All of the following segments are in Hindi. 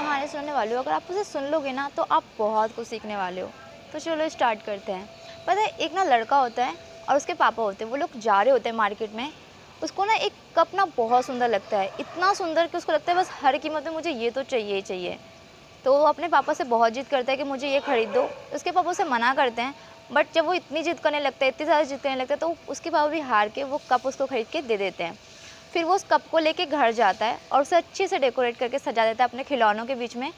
कहानी सुनाने वाली हूँ, अगर आप उसे सुन लोगे ना तो आप बहुत कुछ सीखने वाले हो। तो चलो स्टार्ट करते हैं। पता है, एक ना लड़का होता है और उसके पापा होते हैं, वो लोग जा रहे होते हैं मार्केट में। उसको ना एक कप ना बहुत सुंदर लगता है, इतना सुंदर कि उसको लगता है बस हर कीमत में मुझे ये तो चाहिए ही चाहिए। तो वो अपने पापा से बहुत जिद करता है कि मुझे ये खरीद दो। उसके पापा उसे मना करते हैं, बट जब वो इतनी जिद करने लगता है, इतनी ज़्यादा जिद करने लगता है, तो उसके पापा भी हार के वो कप उसको खरीद के दे देते हैं। फिर वो उस कप को लेके घर जाता है और उसे अच्छे से डेकोरेट करके सजा देता है अपने खिलौनों के बीच में,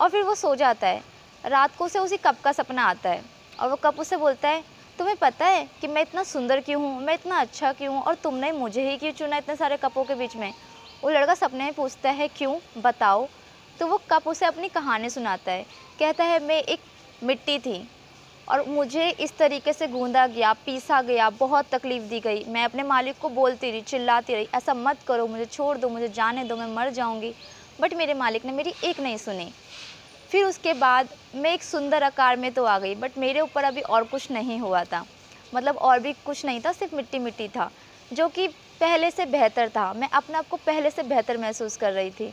और फिर वो सो जाता है। रात को उसे उसी कप का सपना आता है और वो कप उसे बोलता है, तुम्हें पता है कि मैं इतना सुंदर क्यों हूँ, मैं इतना अच्छा क्यों हूँ, और तुमने मुझे ही क्यों चुना इतने सारे कपों के बीच में। वो लड़का सपने में पूछता है, क्यों, बताओ। तो वो कप उसे अपनी कहानी सुनाता है। कहता है, मैं एक मिट्टी थी और मुझे इस तरीके से गूंदा गया, पीसा गया, बहुत तकलीफ़ दी गई। मैं अपने मालिक को बोलती रही, चिल्लाती रही, ऐसा मत करो, मुझे छोड़ दो, मुझे जाने दो, मैं मर जाऊंगी। बट मेरे मालिक ने मेरी एक नहीं सुनी। फिर उसके बाद मैं एक सुंदर आकार में तो आ गई, बट मेरे ऊपर अभी और कुछ नहीं हुआ था। मतलब और भी कुछ नहीं था, सिर्फ मिट्टी मिट्टी था, जो कि पहले से बेहतर था। मैं अपने आप को पहले से बेहतर महसूस कर रही थी।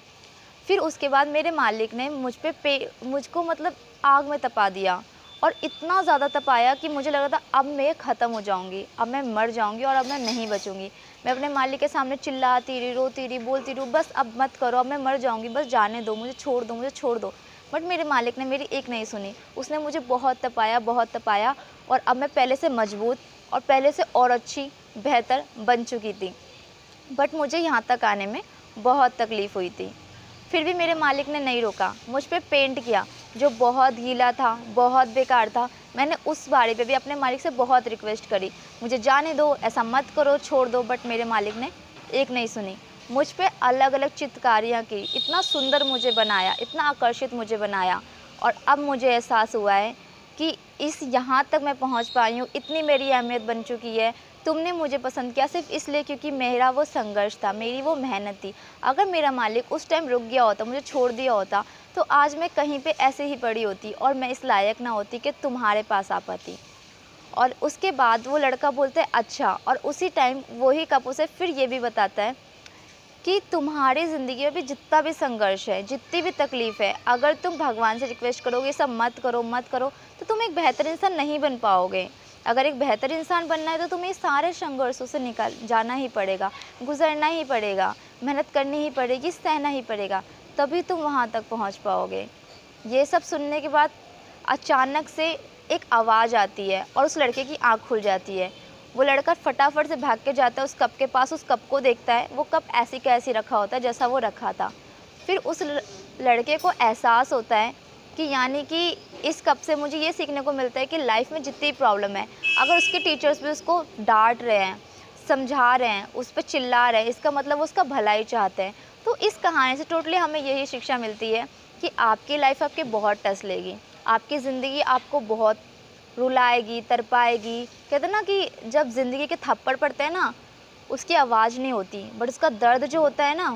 फिर उसके बाद मेरे मालिक ने मुझको मतलब आग में तपा दिया, और इतना ज़्यादा तपाया कि मुझे लगा था अब मैं ख़त्म हो जाऊंगी, अब मैं मर जाऊंगी और अब मैं नहीं बचूंगी। मैं अपने मालिक के सामने चिल्लाती रही, रोती रही, बोलती रही, बस अब मत करो, अब मैं मर जाऊंगी, बस जाने दो, मुझे छोड़ दो, मुझे छोड़ दो। बट मेरे मालिक ने मेरी एक नहीं सुनी। उसने मुझे बहुत तपाया, बहुत तपाया, और अब मैं पहले से मजबूत और पहले से और अच्छी, बेहतर बन चुकी थी। बट मुझे यहाँ तक आने में बहुत तकलीफ़ हुई थी। फिर भी मेरे मालिक ने नहीं रोका, मुझ पे पेंट किया, जो बहुत गीला था, बहुत बेकार था। मैंने उस बारे पे भी अपने मालिक से बहुत रिक्वेस्ट करी, मुझे जाने दो, ऐसा मत करो, छोड़ दो, बट मेरे मालिक ने एक नहीं सुनी। मुझ पे अलग अलग चित्रकारियाँ की, इतना सुंदर मुझे बनाया, इतना आकर्षित मुझे बनाया, और अब मुझे एहसास हुआ है कि इस यहाँ तक मैं पहुँच पाई हूँ, इतनी मेरी अहमियत बन चुकी है। तुमने मुझे पसंद किया सिर्फ़ इसलिए क्योंकि मेरा वो संघर्ष था, मेरी वो मेहनत थी। अगर मेरा मालिक उस टाइम रुक गया होता, मुझे छोड़ दिया होता, तो आज मैं कहीं पे ऐसे ही पड़ी होती और मैं इस लायक ना होती कि तुम्हारे पास आ पाती। और उसके बाद वो लड़का बोलता है, अच्छा, और उसी टाइम वही कप उसे फिर ये भी बताता है कि तुम्हारी ज़िंदगी में भी जितना भी संघर्ष है, जितनी भी तकलीफ़ है, अगर तुम भगवान से रिक्वेस्ट करोगे सब मत करो, मत करो, तो तुम एक बेहतर इंसान नहीं बन पाओगे। अगर एक बेहतर इंसान बनना है तो तुम्हें इस सारे संघर्षों से निकल जाना ही पड़ेगा, गुजरना ही पड़ेगा, मेहनत करनी ही पड़ेगी, सहना ही पड़ेगा, तभी तुम वहाँ तक पहुँच पाओगे। ये सब सुनने के बाद अचानक से एक आवाज़ आती है और उस लड़के की आँख खुल जाती है। वो लड़का फटाफट से भाग के जाता है उस कप के पास, उस कप को देखता है, वो कप ऐसी का ऐसी रखा होता है जैसा वो रखा था। फिर उस लड़के को एहसास होता है कि यानी कि इस कप से मुझे ये सीखने को मिलता है कि लाइफ में जितनी प्रॉब्लम है, अगर उसके टीचर्स भी उसको डांट रहे हैं, समझा रहे हैं, उस पर चिल्ला रहे हैं, इसका मतलब वो उसका भलाई चाहते हैं। तो इस कहानी से टोटली हमें यही शिक्षा मिलती है कि आपकी लाइफ आपके बहुत टेस्ट लेगी, आपकी ज़िंदगी आपको बहुत रुलाएगी, तड़पाएगी। कहते हैं ना कि जब ज़िंदगी के थप्पड़ पड़ते हैं ना, उसकी आवाज़ नहीं होती, बट उसका दर्द जो होता है ना,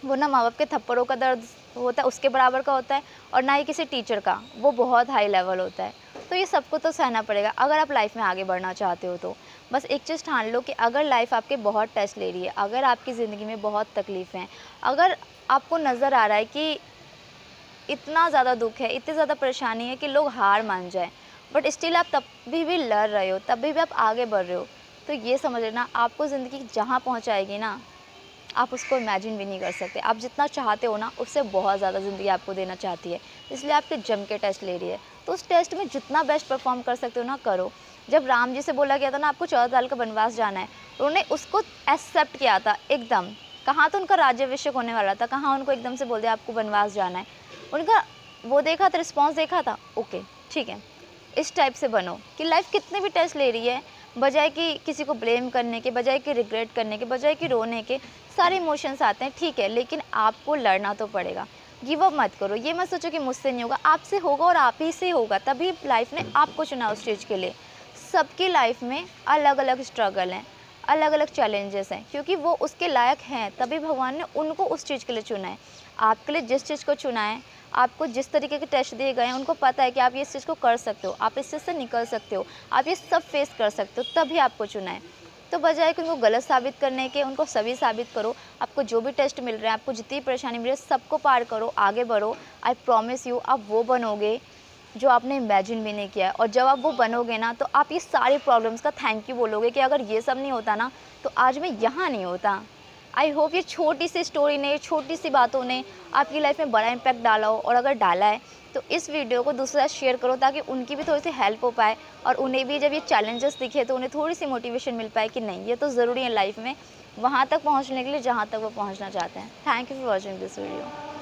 वो ना माँ-बाप के थप्पड़ों का दर्द होता है, उसके बराबर का होता है, और ना ही किसी टीचर का, वो बहुत हाई लेवल होता है। तो ये सबको तो सहना पड़ेगा अगर आप लाइफ में आगे बढ़ना चाहते हो तो। बस एक चीज़ ठान लो कि अगर लाइफ आपके बहुत टेस्ट ले रही है, अगर आपकी ज़िंदगी में बहुत तकलीफ़ें हैं, अगर आपको नज़र आ रहा है कि इतना ज़्यादा दुःख है, इतनी ज़्यादा परेशानी है कि लोग हार मान जाएँ, बट स्टिल आप तब भी लड़ रहे हो, तभी भी आप आगे बढ़ रहे हो, तो ये समझ लेना आपको ज़िंदगी जहाँ पहुँचाएगी ना, आप उसको इमेजिन भी नहीं कर सकते। आप जितना चाहते हो ना, उससे बहुत ज़्यादा ज़िंदगी आपको देना चाहती है, इसलिए आपके जम के टेस्ट ले रही है। तो उस टेस्ट में जितना बेस्ट परफॉर्म कर सकते हो ना, करो। जब राम जी से बोला गया था ना, आपको 14 साल का वनवास जाना है, तो उन्होंने उसको एक्सेप्ट किया था एकदम। कहाँ तो उनका राज्याभिषेक होने वाला था, कहाँ उनको एकदम से बोल दिया आपको वनवास जाना है। उनका वो देखा था, रिस्पॉन्स देखा था, ओके ठीक है, इस टाइप से बनो कि लाइफ कितने भी टेस्ट ले रही है, बजाय कि किसी को ब्लेम करने के, बजाय कि रिग्रेट करने के, बजाय कि रोने के, सारे इमोशंस आते हैं, ठीक है, लेकिन आपको लड़ना तो पड़ेगा। गिव अप मत करो, ये मत सोचो कि मुझसे नहीं होगा, आपसे होगा और आप ही से होगा, तभी लाइफ ने आपको चुना उस चीज़ के लिए। सबकी लाइफ में अलग अलग स्ट्रगल हैं, अलग अलग चैलेंजेस हैं, क्योंकि वो उसके लायक हैं, तभी भगवान ने उनको उस चीज़ के लिए चुना है। आपके लिए जिस चीज़ को चुना है, आपको जिस तरीके के टेस्ट दिए गए हैं, उनको पता है कि आप ये इस चीज़ को कर सकते हो, आप इस चीज़ से निकल सकते हो, आप ये सब फेस कर सकते हो, तभी आपको चुना है। तो बजाय कि उनको गलत साबित करने के, उनको सही साबित करो। आपको जो भी टेस्ट मिल रहा है, आपको जितनी परेशानी मिल रही है, सबको पार करो, आगे बढ़ो। आई प्रॉमिस यू, आप वो बनोगे जो आपने इमेजिन भी नहीं किया है। और जब आप वो बनोगे ना, तो आप ये सारी प्रॉब्लम्स का थैंक यू बोलोगे कि अगर ये सब नहीं होता ना, तो आज मैं यहाँ नहीं होता। आई होप ये छोटी सी स्टोरी ने, छोटी सी बातों ने आपकी लाइफ में बड़ा इम्पैक्ट डाला हो। और अगर डाला है तो इस वीडियो को दूसरे साथ शेयर करो, ताकि उनकी भी थोड़ी सी हेल्प हो पाए, और उन्हें भी जब ये चैलेंजेस दिखे तो उन्हें थोड़ी सी मोटिवेशन मिल पाए कि नहीं, ये तो ज़रूरी है लाइफ में वहाँ तक पहुँचने के लिए जहाँ तक वो पहुँचना चाहते हैं। Thank you for watching this video.